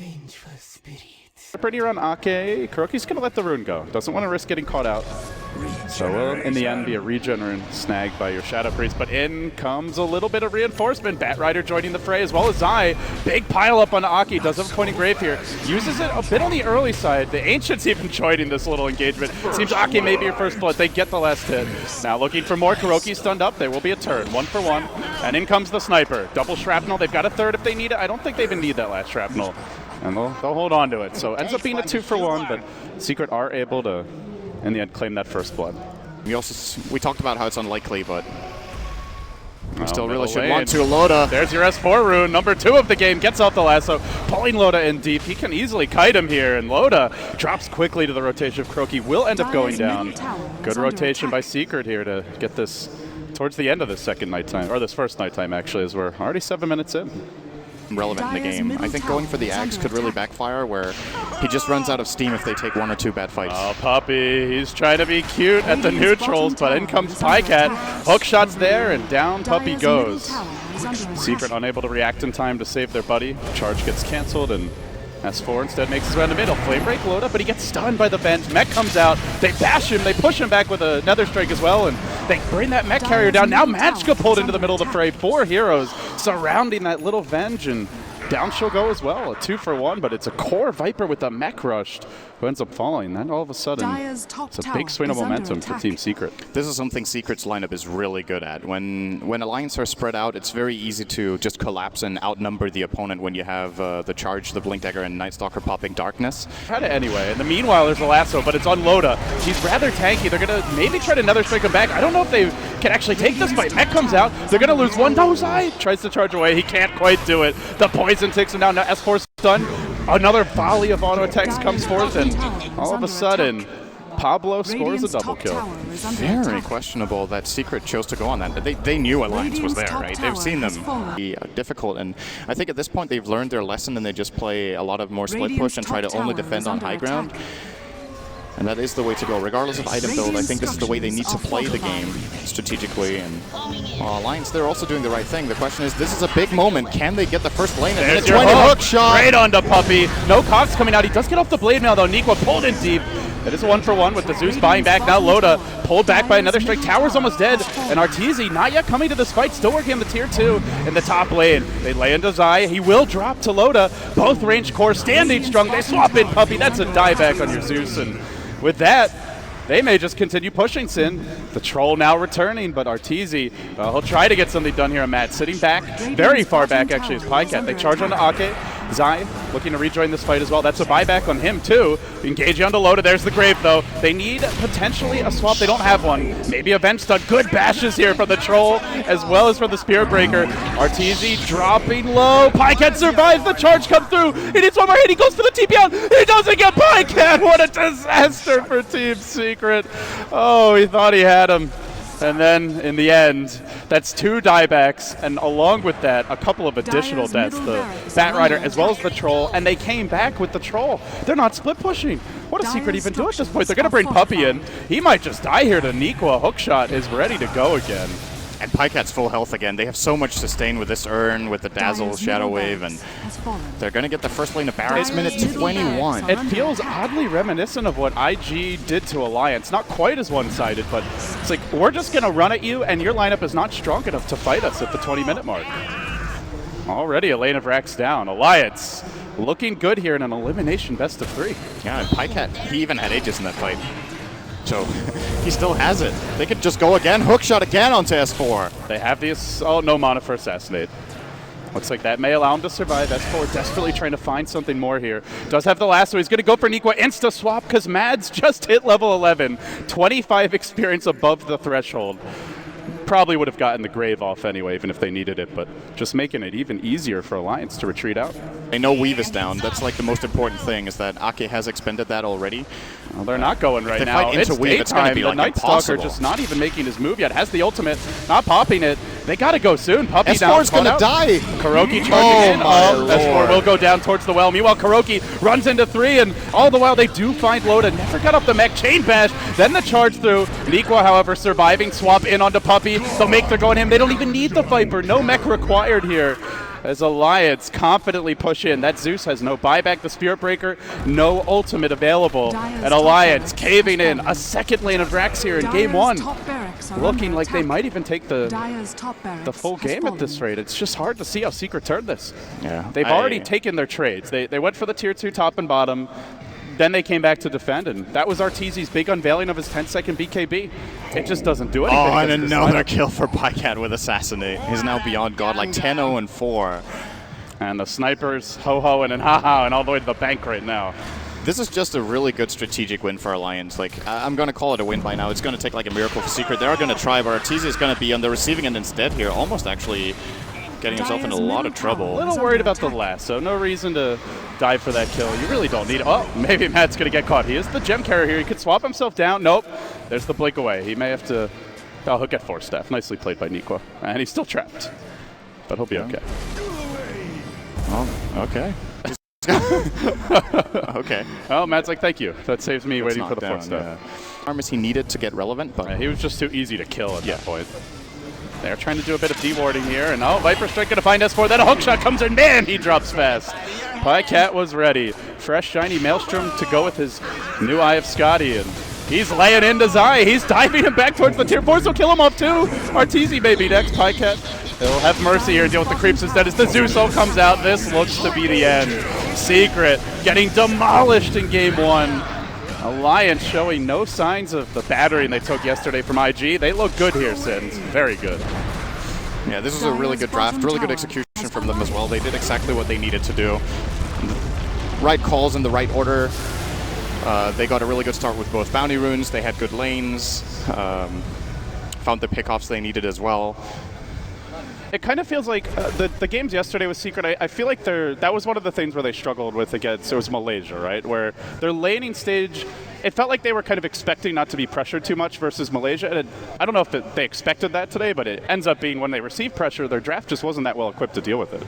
Vengeful spirit. Pretty around Akke. Kuroky's going to let the rune go. Doesn't want to risk getting caught out. So will, in the end, be a regen rune snagged by your Shadow Priest. But in comes a little bit of reinforcement. Batrider joining the fray as well as Zai. Big pile up on Akke. Does have a pointing grave here. Uses it a bit on the early side. The Ancients even joining this little engagement. Seems Akke may be your first blood. They get the last hit. Now looking for more. Kuroky stunned up. There will be a turn. 1 for 1. And in comes the sniper. Double shrapnel. They've got a third if they need it. I don't think they even need that last shrapnel. And they'll hold on to it. So ends up being a 2 for 1, but Secret are able to, in the end, claim that first blood. We talked about how it's unlikely, but we still really should want to. Loda. There's your S4 rune, number 2 of the game, gets out the lasso, pulling Loda in deep. He can easily kite him here, and Loda drops quickly to the rotation of Kuroky. Will end up going down. Good rotation by Secret here to get this towards the end of this second nighttime, or this first nighttime actually, as we're already 7 minutes in. Relevant in the game. I think going for the axe could really backfire, where he just runs out of steam if they take 1 or 2 bad fights. Oh, Puppey, he's trying to be cute at the neutrals, but in comes Pajkatt. Hook shots there, and down Puppey goes. Secret unable to react in time to save their buddy. Charge gets canceled, and S4 instead makes his way in the middle. Flame break Loda, but he gets stunned by the vent. Mech comes out, they bash him, they push him back with a nether strike as well, and they bring that mech carrier down. Now Magicka pulled into the middle of the fray. 4 heroes surrounding that little Venge, and down she'll go as well. A 2 for 1, but it's a core Viper with a mech rushed who ends up falling. Then all of a sudden, it's a big swing of momentum for Team Secret. This is something Secret's lineup is really good at. When alliance are spread out, it's very easy to just collapse and outnumber the opponent when you have the Charge, the Blink Dagger, and Night Stalker popping Darkness. Had it anyway. In the meanwhile, there's a lasso, but it's on Loda. He's rather tanky. They're going to maybe try to nether strike him back. I don't know if they can actually take this fight. Mech comes out. They're going to lose 1. Dozai tries to charge away. He can't quite do it. The poison takes him down. Now S4 stunned. Another volley of auto attacks comes forth, and all of a sudden, Pablo scores a double kill. Very questionable that Secret chose to go on that. They knew Alliance was there, right? They've seen them be difficult, and I think at this point they've learned their lesson and they just play a lot of more split push and try to only defend on high ground. And that is the way to go. Regardless of item build, I think this is the way they need to play the game strategically. And Alliance, they're also doing the right thing. The question is, this is a big moment. Can they get the first lane? And there's your hook shot. Right onto Puppey. No cost coming out. He does get off the blade now, though. Niqua pulled in deep. It is a 1 for 1 with the Zeus buying back. Now Loda pulled back by another strike. Tower's almost dead. And Arteezy not yet coming to this fight. Still working on the tier 2 in the top lane. They lay into Zai. He will drop to Loda. Both range core standing strong. They swap in Puppey. That's a dieback on your Zeus. And with that, they may just continue pushing Sin. The troll now returning, but Arteezy, he'll try to get something done here on Matt. Sitting back, very far back actually is Pajkatt. They charge onto Akke. Zai looking to rejoin this fight as well. That's a buyback on him too. Engaging onto Loda. There's the grave though. They need potentially a swap. They don't have one. Maybe a Venge stun. Good bashes here from the troll as well as from the Spirit Breaker. Arteezy dropping low. Pajkatt survives. The charge comes through. He needs one more hit. He goes for the TP out. He doesn't get Pajkatt. What a disaster for Team Secret. Oh, he thought he had him. And then, in the end, that's 2 diebacks, and along with that, a couple of additional deaths. The Batrider as well as the Troll, and they came back with the Troll. They're not split pushing. What does Secret even do at this point? They're going to bring Puppey in. He might just die here to Niqua. Hookshot is ready to go again. And Pajkatt's full health again. They have so much sustain with this urn, with the Dazzle, Shadow Wave, and they're going to get the first lane of Barrett. It's minute 21. It feels oddly reminiscent of what IG did to Alliance. Not quite as one-sided, but it's like, we're just going to run at you, and your lineup is not strong enough to fight us at the 20-minute mark. Already a lane of racks down. Alliance looking good here in an elimination best of 3. Yeah, and Pajkatt, he even had Aegis in that fight. So he still has it. They could just go again, hookshot again onto S4. They have the, oh, no mana for Assassinate. Looks like that may allow him to survive. S4 desperately trying to find something more here. Does have the lasso. He's going to go for Niqua. Insta swap because Mads just hit level 11. 25 experience above the threshold. Probably would have gotten the grave off anyway, even if they needed it, but just making it even easier for Alliance to retreat out. They know Weave is down. That's like the most important thing, is that Akke has expended that already. Well, they're not going right now. It's Weave, it's going to be the like Night Stalker just not even making his move yet. Has the ultimate, not popping it. They got to go soon. Puppey down. S4's going to die. Kuroky charging in. S4 will go down towards the well. Meanwhile, Kuroky runs into 3, and all the while they do find Loda. Never got up the mech. Chain bash. Then the charge through. Niqua, however, surviving. Swap in onto Puppey. They'll make their go on him. They don't even need the Viper. No mech required here. as Alliance confidently push in. That Zeus has no buyback, the Spirit Breaker, no ultimate available. And Alliance caving in. A second lane of Drax here in game 1. Looking like they might even take the full game at this rate. It's just hard to see how Secret turned this. Yeah, They've already taken their trades. They went for the tier 2 top and bottom. Then they came back to defend, and that was Arteezy's big unveiling of his 10-second BKB. It just doesn't do anything. Oh, and another kill for Pajkatt with Assassinate. He's now beyond God, like 10-0-4. And the snipers ho-hoing and ha-ha and all the way to the bank right now. This is just a really good strategic win for Alliance. Like, I'm going to call it a win by now. It's going to take like a miracle for Secret. They are going to try, but Arteezy is going to be on the receiving end instead here, almost actually getting himself in a lot of trouble. A little worried about the last, so no reason to dive for that kill. You really don't need it. Oh, maybe Matt's going to get caught. He is the gem carrier here. He could swap himself down. Nope. There's the blink away. He may have to... Oh, he'll get force staff. Nicely played by Niqua. And he's still trapped. But he'll be okay. Oh, okay. Okay. Oh, Matt's like, thank you. That saves me waiting for the force staff. Arm is he needed to get relevant, but... He was just too easy to kill at that point. They're trying to do a bit of dewarding here, and Viper Strike going to find S4. Then a hook shot comes in. Man, he drops fast. Pajkatt was ready. Fresh, shiny Maelstrom to go with his new Eye of Scotty, and he's laying into Zai. He's diving him back towards the tier 4, so kill him off too. Arteezy maybe next. Pajkatt, he'll have mercy here, deal with the creeps instead as the Zeus comes out. This looks to be the end. Secret getting demolished in game 1. Alliance showing no signs of the battering they took yesterday from IG. They look good here, Sins. Very good. Yeah, this is a really good draft, really good execution from them as well. They did exactly what they needed to do. Right calls in the right order. They got a really good start with both bounty runes. They had good lanes. Found the pickoffs they needed as well. It kind of feels like the games yesterday with Secret, I feel like that was one of the things where they struggled with against, it was Malaysia, right? Where their laning stage, it felt like they were kind of expecting not to be pressured too much versus Malaysia. And I don't know if they expected that today, but it ends up being when they receive pressure, their draft just wasn't that well equipped to deal with it.